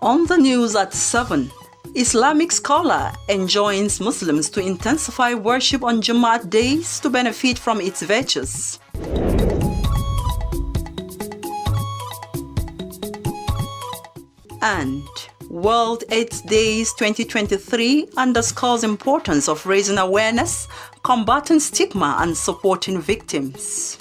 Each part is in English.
On the news at 7, Islamic scholar enjoins Muslims to intensify worship on Jumat days to benefit from its virtues. And World AIDS Days 2023 underscores importance of raising awareness, combating stigma, and supporting victims.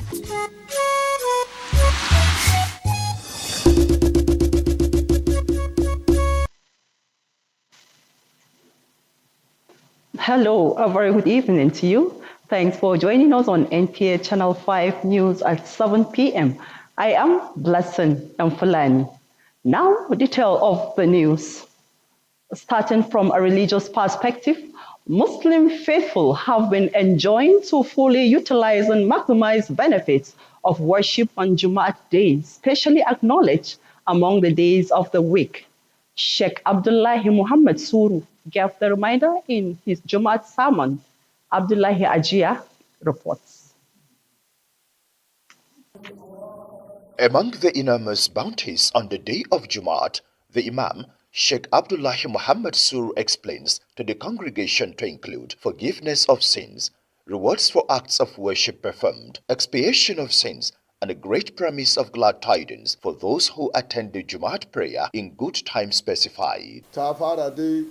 Hello, a very good evening to you. Thanks for joining us on NTA Channel 5 News at 7 p.m. I am Blessing Mfulani. Now, detail of the news. Starting from a religious perspective, Muslim faithful have been enjoined to fully utilize and maximize benefits of worship on Jumat days, specially acknowledged among the days of the week. Sheikh Abdullahi Muhammad Suru gave the reminder in his Jumat sermon. Abdullahi Ajia reports. Among the enormous bounties on the day of Jumat, the Imam, Sheikh Abdullahi Muhammad Suru, explains to the congregation to include forgiveness of sins, rewards for acts of worship performed, expiation of sins, and a great promise of glad tidings for those who attend the Jumat prayer in good time specified. Ta fara dai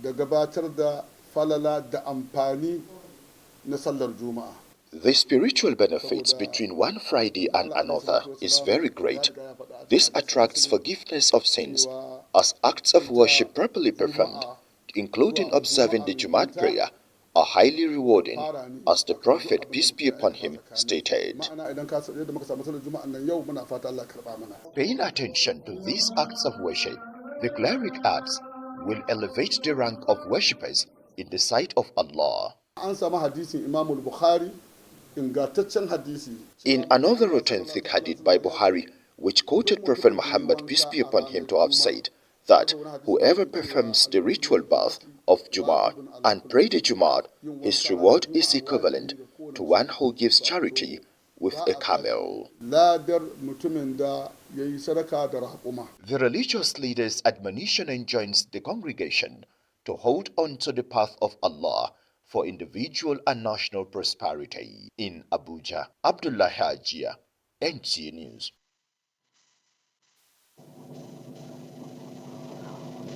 da gabatar da falala da amfani na sallar Juma'a. The spiritual benefits between one Friday and another is very great. This attracts forgiveness of sins as acts of worship properly performed, including observing the Jumat prayer, are highly rewarding, as the Prophet, peace be upon him, stated. Paying attention to these acts of worship, the cleric adds, will elevate the rank of worshippers in the sight of Allah. In another authentic hadith by Bukhari, which quoted Prophet Muhammad, peace be upon him, to have said that whoever performs the ritual bath of Jumat and pray the Jumat, his reward is equivalent to one who gives charity with a camel. The religious leader's admonition enjoins the congregation to hold on to the path of Allah for individual and national prosperity. In Abuja, Abdullah Hajia, NTA News.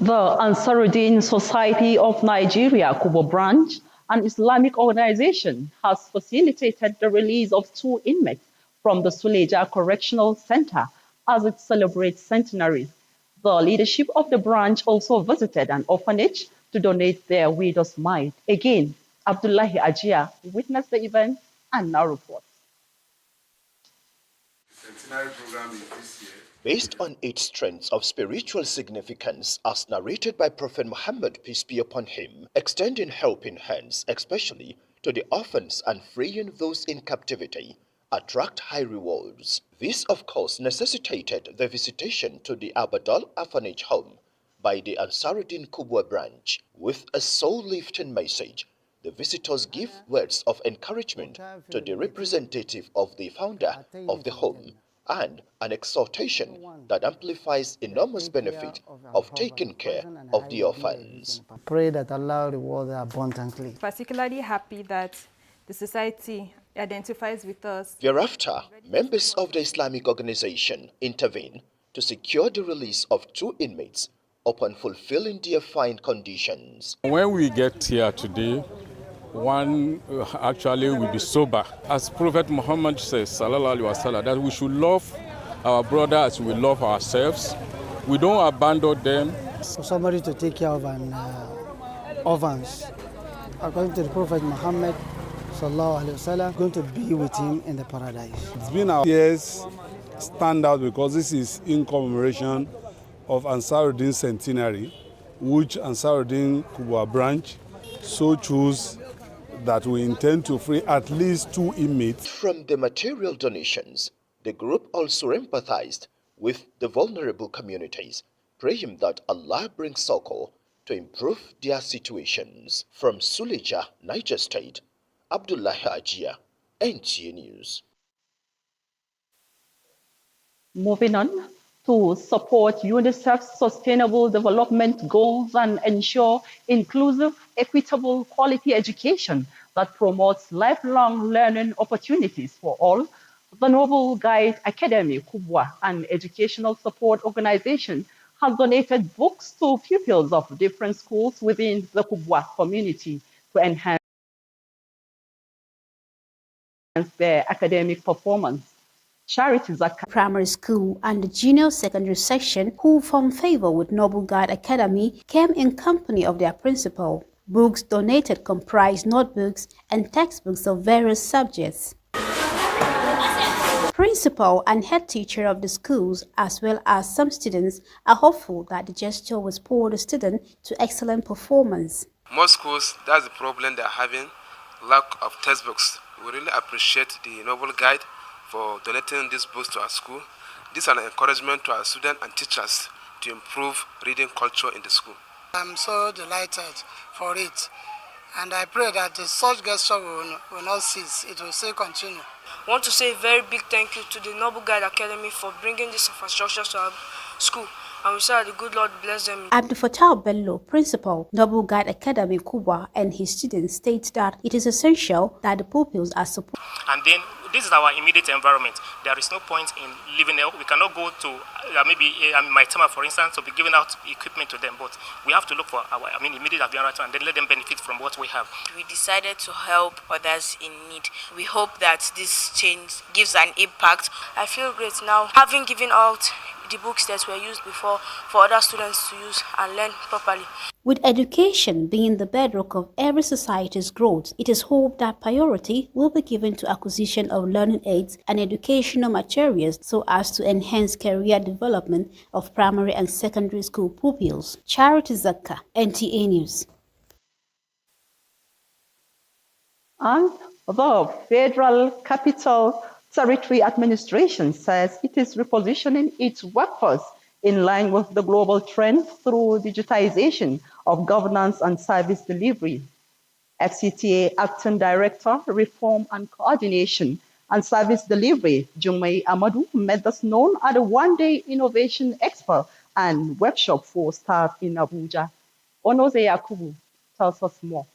The Ansaruddin Society of Nigeria, Kubo branch, an Islamic organization, has facilitated the release of 2 inmates from the Suleja Correctional Center as it celebrates centenary. The leadership of the branch also visited an orphanage to donate their widow's mite. Again, Abdullahi Ajia witnessed the event and now reports. The centenary program is this year. Based on its strengths of spiritual significance as narrated by Prophet Muhammad, peace be upon him, extending helping hands, especially to the orphans and freeing those in captivity, attract high rewards. This, of course, necessitated the visitation to the Abadal Orphanage Home by the Ansaruddin Kubwa branch. With a soul-lifting message, the visitors give words of encouragement to the representative of the founder of the home and an exhortation that amplifies enormous benefit of taking care of the orphans. Pray that Allah reward abundantly. Particularly happy that the society identifies with us. Thereafter, members of the Islamic organization intervene to secure the release of 2 inmates upon fulfilling their fine conditions. When we get here today, one actually will be sober. As Prophet Muhammad says, sallallahu alaihi wasallam, that we should love our brother as we love ourselves. We don't abandon them. For somebody to take care of an orphans, according to the Prophet Muhammad, sallallahu alaihi wasallam, going to be with him in the paradise. It's been our years stand out because this is in commemoration of Ansaruddin centenary, which Ansaruddin Kubwa branch so choose that we intend to free at least 2 inmates. From the material donations, the group also empathized with the vulnerable communities, praying that Allah brings succor to improve their situations. From Suleja, Niger State, Abdullah Hajia, NTA News. Moving on, to support UNICEF's sustainable development goals and ensure inclusive, equitable, quality education that promotes lifelong learning opportunities for all. The Noble Guide Academy, Kubwa, an educational support organization, has donated books to pupils of different schools within the Kubwa community to enhance their academic performance. Charities are Primary school and the junior secondary section who found favor with Noble Guide Academy came in company of their principal. Books donated comprise notebooks and textbooks of various subjects. Principal and head teacher of the schools, as well as some students, are hopeful that the gesture will spur the student to excellent performance. Most schools, that's the problem they're having, lack of textbooks. We really appreciate the Noble Guide for donating these books to our school. This is an encouragement to our students and teachers to improve reading culture in the school. I'm so delighted for it, and I pray that such gesture will not cease. It will still continue. I want to say a very big thank you to the Noble Guide Academy for bringing this infrastructure to our school. And we say that the good Lord bless them. Abdul Fattah Bello, principal, Noble Guide Academy Kuba, and his students state that it is essential that the pupils are supported. And then this is our immediate environment. There is no point in living there. We cannot go to maybe my tema, for instance, to be giving out equipment to them. But we have to look for our immediate environment and then let them benefit from what we have. We decided to help others in need. We hope that this change gives an impact. I feel great now, having given out the books that were used before for other students to use and learn properly. With education being the bedrock of every society's growth, it is hoped that priority will be given to acquisition of learning aids and educational materials so as to enhance career development of primary and secondary school pupils. Charity Zakka, NTA News. And the Federal Capital Territory Administration says it is repositioning its workforce in line with the global trend through digitization of governance and service delivery. FCTA Acting Director, Reform and Coordination and Service Delivery, Jumai Amadou, made this known at a one-day Innovation Expo and workshop for staff in Abuja. Onoze Yakubu tells us more.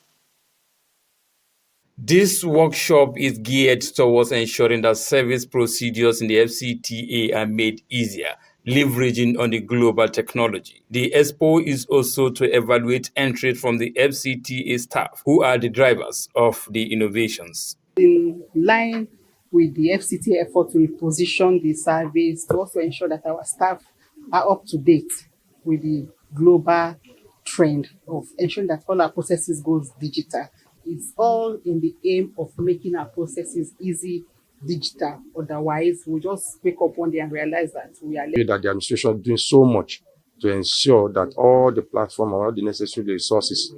This workshop is geared towards ensuring that service procedures in the FCTA are made easier, leveraging on the global technology. The expo is also to evaluate entry from the FCTA staff, who are the drivers of the innovations. In line with the FCTA effort to reposition the service, to also ensure that our staff are up to date with the global trend of ensuring that all our processes goes digital. It's all in the aim of making our processes easy, digital. Otherwise, we'll just wake up one day and realize that we are late. That the administration is doing so much to ensure that all the platform or all the necessary resources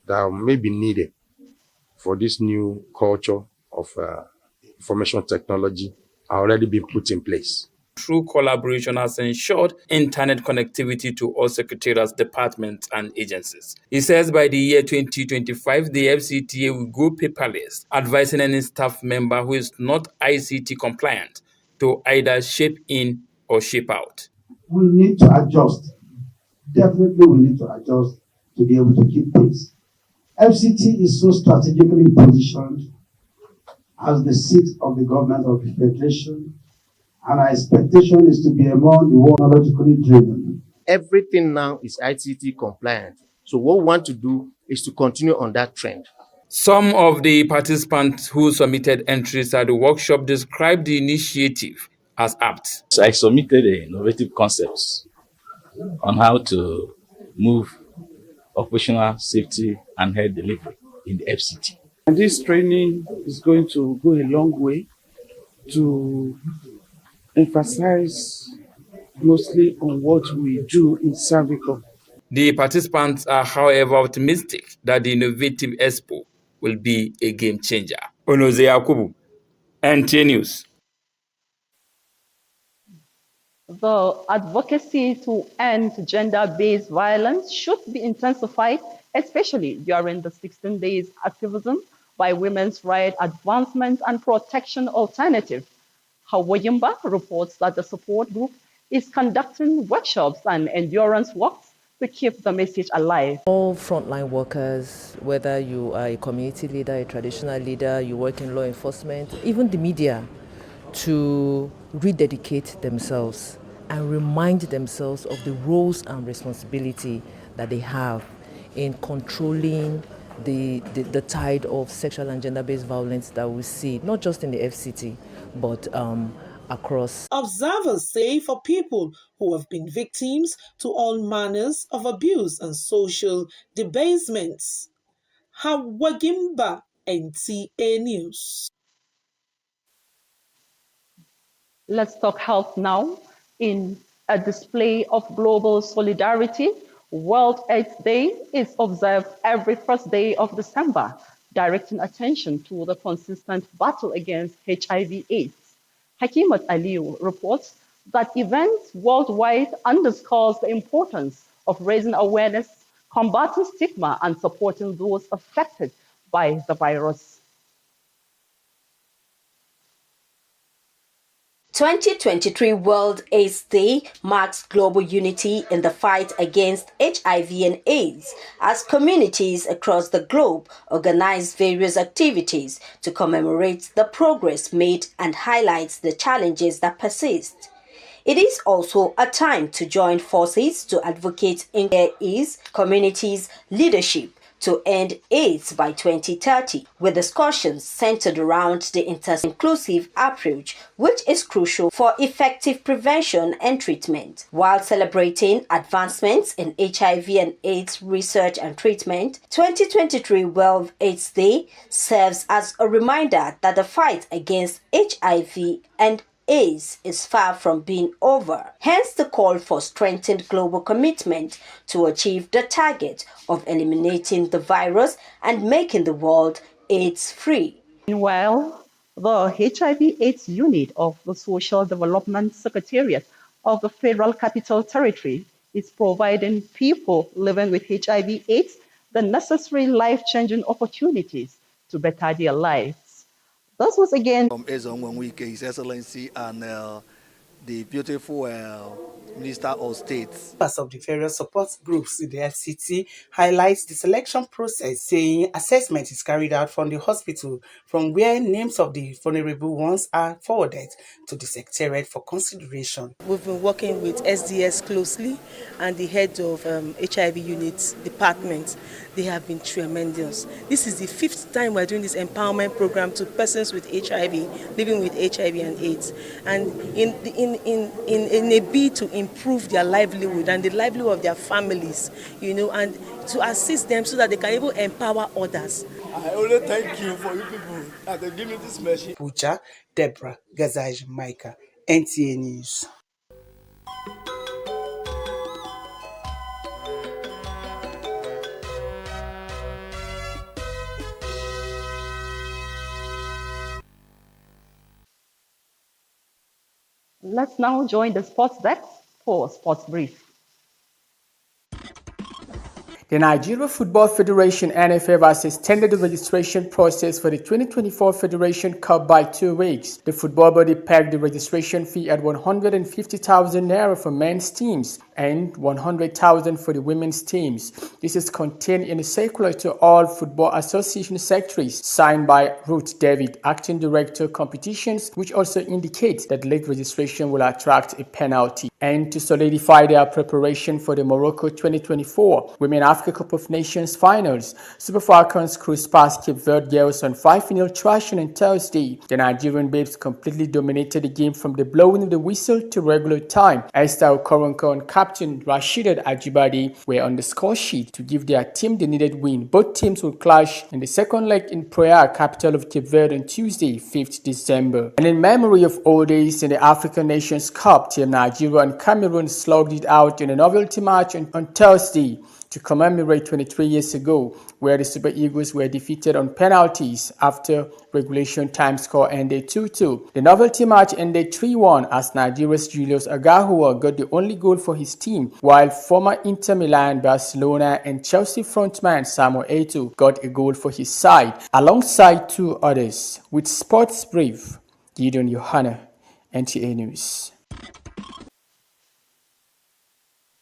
that may be needed for this new culture of information technology are already being put in place. True collaboration has ensured internet connectivity to all secretariats, departments, and agencies. He says by the year 2025, the FCTA will go paperless, advising any staff member who is not ICT compliant to either shape in or shape out. We need to adjust. Definitely we need to adjust to be able to keep pace. FCT is so strategically positioned as the seat of the government of the Federation, and our expectation is to be among the technologically driven. Everything now is ICT compliant. So what we want to do is to continue on that trend. Some of the participants who submitted entries at the workshop described the initiative as apt. So I submitted innovative concepts on how to move operational safety and health delivery in the FCT. And this training is going to go a long way to emphasize mostly on what we do in Cervical. The participants are, however, optimistic that the innovative expo will be a game changer. Onoze Yakubu, NTA News. The advocacy to end gender-based violence should be intensified, especially during the 16 days activism by Women's Rights Advancement and Protection Alternative. Hawayimba reports that the support group is conducting workshops and endurance walks to keep the message alive. All frontline workers, whether you are a community leader, a traditional leader, you work in law enforcement, even the media, to rededicate themselves and remind themselves of the roles and responsibility that they have in controlling the tide of sexual and gender-based violence that we see, not just in the FCT, but across. Observers say for people who have been victims to all manners of abuse and social debasements. Hawagimba, NTA News. Let's talk health now. In a display of global solidarity, World AIDS Day is observed every first day of December, directing attention to the consistent battle against HIV/AIDS. Hakimat Aliu reports that events worldwide underscores the importance of raising awareness, combating stigma, and supporting those affected by the virus. 2023 World AIDS Day marks global unity in the fight against HIV and AIDS as communities across the globe organize various activities to commemorate the progress made and highlight the challenges that persist. It is also a time to join forces to advocate in there is communities' leadership to end AIDS by 2030, with discussions centered around the inclusive approach, which is crucial for effective prevention and treatment. While celebrating advancements in HIV and AIDS research and treatment, 2023 World AIDS Day serves as a reminder that the fight against HIV and AIDS is far from being over. Hence the call for strengthened global commitment to achieve the target of eliminating the virus and making the world AIDS-free. Meanwhile, the HIV/AIDS unit of the Social Development Secretariat of the Federal Capital Territory is providing people living with HIV/AIDS the necessary life-changing opportunities to better their lives. This was again from Ezonwike, His Excellency, and the beautiful Minister of State. Members of the various support groups in the FCT highlights the selection process, saying assessment is carried out from the hospital from where names of the vulnerable ones are forwarded to the Secretariat for consideration. We've been working with SDS closely and the head of HIV unit department. They have been tremendous. This is the 5th time we're doing this empowerment program to persons with HIV, living with HIV and AIDS. And in a bid to improve their livelihood and the livelihood of their families, and to assist them so that they can even empower others. I only thank you for you people that they give me this message. Abuja, Deborah Gazaj Micah, NTA News. Let's now join the sports desk for Sports Brief. The Nigeria Football Federation (NFF) has extended the registration process for the 2024 Federation Cup by 2 weeks. The football body pegged the registration fee at 150,000 naira for men's teams and 100,000 for the women's teams. This is contained in a circular to all football association secretaries signed by Ruth David, acting director competitions, which also indicates that late registration will attract a penalty. And to solidify their preparation for the Morocco 2024 Women Africa Cup of Nations finals, Super Falcons cruised past Cape Verde girls on 5-0 thrashing on Thursday. The Nigerian babes completely dominated the game from the blowing of the whistle to regular time. Esther Okoronko and captain Rasheedat Ajibade were on the score sheet to give their team the needed win. Both teams will clash in the second leg in Praia, capital of Cape Verde, on Tuesday, 5th December. And in memory of old days in the African Nations Cup, Team Nigeria and Cameroon slugged it out in a novelty match on Thursday to commemorate 23 years ago, where the Super Eagles were defeated on penalties after regulation time score ended 2-2. The novelty match ended 3-1 as Nigeria's Julius Agahua got the only goal for his team, while former Inter Milan, Barcelona and Chelsea frontman Samuel Eto'o got a goal for his side, alongside 2 others. With Sports Brief, Gideon Yohana, NTA News.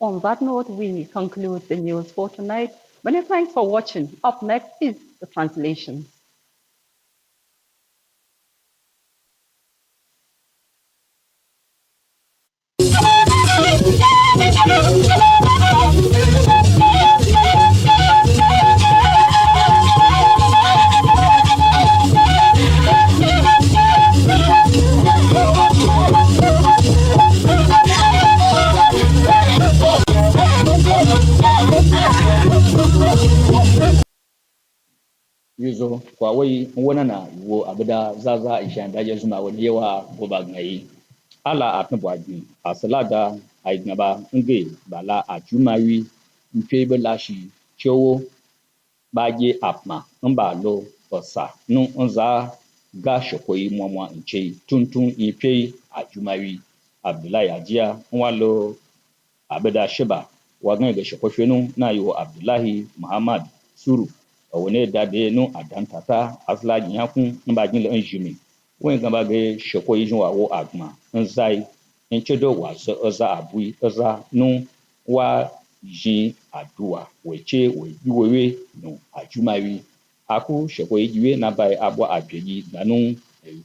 On that note, we conclude the news for tonight. Many thanks for watching. Up next is the translation. Yuzo kwa wai wana na wo abada zaza ishan daje zuma wani yawa goba ngai ala atun bwagi asalada ai ngaba nge bala ajumawi mpe belashi chowo baje apma mbalo osa nu nza ga shokoi mwamwa nche tuntun ipe ajumawi abdullahi ajia nwalo abada shiba wagan ga shokofenu na yo abdullahi muhammad suru wone dade no adantata asla nyakun mbagin le njimi wen gamba ge shoko yijin wa wo agma nzai enchedo wa so oza abui oza no wa jin adua weche we biwewe no ajumawi aku shoko yiwe na bai abo abyeyi nanu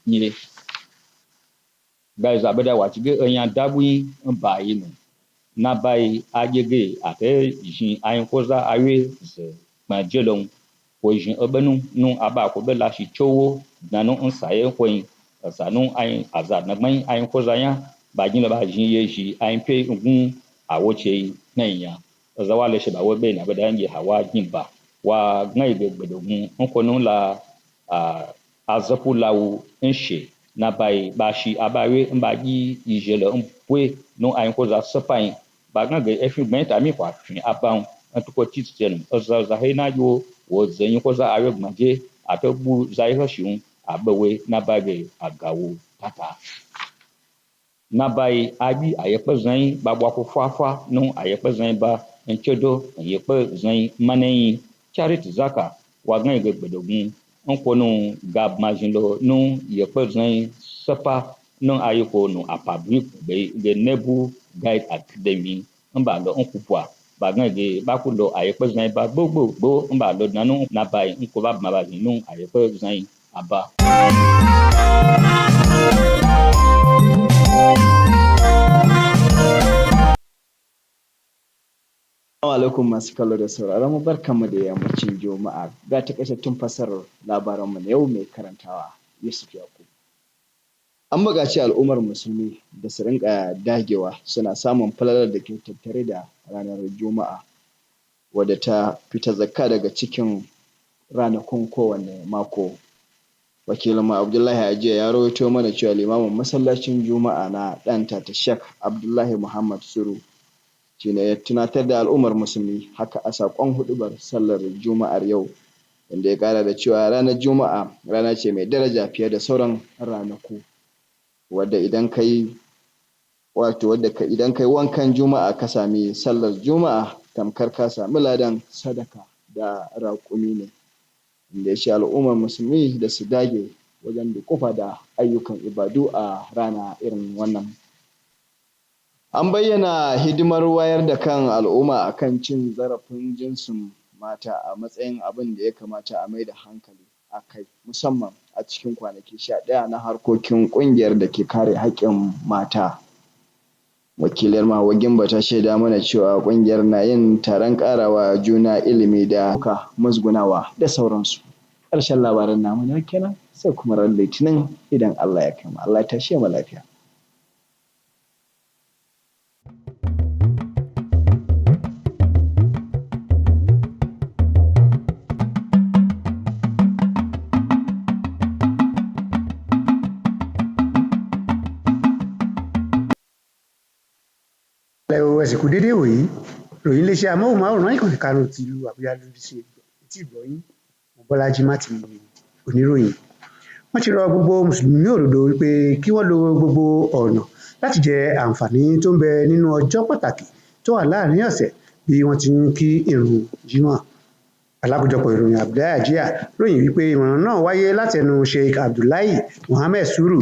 nyire bai zabada wa tige enya dabui mbai no na bai agege ate jin ayin koza awe ze majelong wojin ebenu nu aba ko bela shi chowo nanu nsaye koyin sanu ayin azad na gban ayin koza ya ba jin ba jin ye ji ayin pe ngun awoche nanya zawale shi ba wobe na bada nge hawa jin ba wa ngai be gbedogun nkonu la azapu lawo nshe na bai ba shi abawe mbaji ijele mpwe nu ayin koza sepain ba ngai efi gban ta mi kwa fin abaun antuko titsen oza hena yo wo zenyi ko za ayo gmaje atogbu zai hashun abawe na bage agawo tata na bai abi ayepe zan ba bwa ko fafa no ayepe zan ba enchedo ayepe zan maneyi charity zaka wa gan ge gbedogun onko no gab majinlo no yepe zan sapa no ayiko no apabri be nebu guide academy mba lo onkupwa ba gan ge ba ku lo ayepe zan ba gbogbo mba lo nanu na bai nko ba ma ba nu ayepe zan aba Assalamu alaikum masu kallo da sauraron mu barkanmu da yammacin Juma'a ga takaitattun fasarar labaran mu na yau mai karantawa Yusuf Yakub. An buƙaci al'ummar musulmi da su rinka dagewa suna samun falalar da ke tattare da ranar Juma'a wadda ta fita zakka daga cikin ranakun kowane mako. Wakilin mu Abdullahi Ajiya ya rawaito mana cewa limamin masallacin Juma'a na ɗanta ta Sheikh Abdullahi Muhammad Suru shine ya tunatar da al'ummar musulmi haka a saƙon huɗubar sallar Juma'ar yau inda ya ƙara da cewa ranar Juma'a rana ce mai daraja fiye da sauran ranaku wadda idan kai wankan Juma'a ka sami sallar Juma'a tamkar ka sami ladan sadaka da raƙumi ne inda ya ce al'ummar musulmi da su dage wajen duƙufa da ayyukan ibadu a rana irin wannan. An bayyana hidimar wayar da kan al'umma akan cin zarafin jinsin mata a matsayin abin da ya kamata a mai da hankali a kai musamman a cikin kwanaki 11 na harkokin ƙungiyar da ke kare haƙƙin mata. Wakiliyar Hauwa Gimba ta shaida mana cewa ƙungiyar na yin taron ƙarawa juna ilimi da musgunawa da sauransu. Ƙarshen labaran namu na kenan sai kuma ran Litinin idan Allah ya kai mu. Allah ya tashe mu lafiya. Ẹ̀sìnkú dédé wòyí ròyìn iléeṣẹ́ amóhùnmáwòrán ìkànnì karùn-ún ti ìlú Àbújá lórí ṣe etí ìgbọ̀yìn Bọ́lájí Mátì oníròyìn. Wọ́n ti rọ gbogbo mùsùlùmí òdodo wípé kí wọ́n lo gbogbo ọ̀nà láti jẹ àǹfààní tó ń bẹ nínú ọjọ́ pàtàkì tó wà láàrin ọ̀sẹ̀ bí wọ́n ti ń kí ìrun Jímọ̀. Alákòójọpọ̀ ìròyìn Abdullahi Ajiya ròyìn wípé ìmọ̀ràn náà wáyé látẹnu Sheikh Abdullahi Muhammad Suru